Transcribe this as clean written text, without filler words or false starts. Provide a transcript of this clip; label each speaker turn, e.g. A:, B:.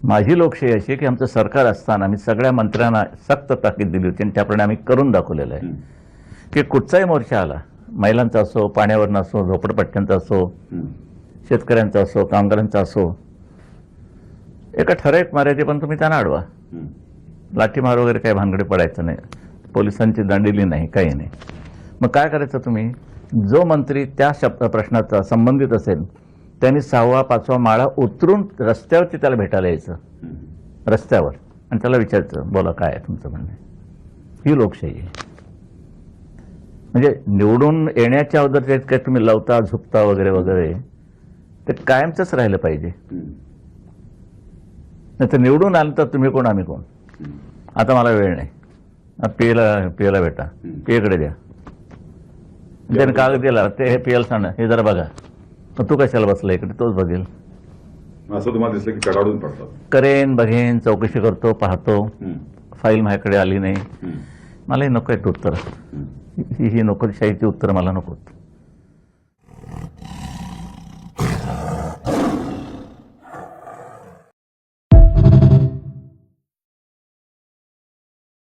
A: माझी लोकशाही अशी की आमचं सरकार असताना आम्ही सगळ्या मंत्र्यांना सक्त ताकीद दिली होती आणि त्याप्रमाणे आम्ही करून दाखवलेलं आहे की कुठचाही मोर्चा आला, महिलांचा असो, पाण्यावरनं असो, झोपडपट्ट्यांचा असो, शेतकऱ्यांचा असो, कामगारांचा असो, एका ठराविक मर्यादेपर्यंत तुम्ही त्यांना अडवा. लाठीमार वगैरे काही भानगडी पडायचं नाही, पोलिसांची दंडेली नाही, काही नाही. मग काय करायचं तुम्ही, जो मंत्री त्या प्रश्नाचा संबंधित असेल त्यांनी 6वा 5वा माळा उतरून रस्त्यावरती त्याला भेटायला यायचं, रस्त्यावर, आणि त्याला विचारायचं, बोला काय आहे तुमचं म्हणणं. ही लोकशाही आहे. म्हणजे निवडून येण्याच्या अगोदर जे काय तुम्ही लवता झुकता वगैरे वगैरे ते कायमचंच राहिलं पाहिजे. नाही तर निवडून आलं तर तुम्ही कोण आम्ही कोण, आता मला वेळ नाही, पियला भेटा, पियकडे द्या, त्याने कागद दिला, ते हे पियला सांग, हे जरा बघा, मग तू कशाला बसला इकडे, तोच बघेल.
B: असं तुम्हाला दिसलं की कडाडून पडतात.
A: करेन, बघेन, चौकशी करतो, पाहतो, फाईल माझ्याकडे आली नाही, मलाही नको आहेत उत्तर, ही नको शाहीची उत्तर मला नकोत.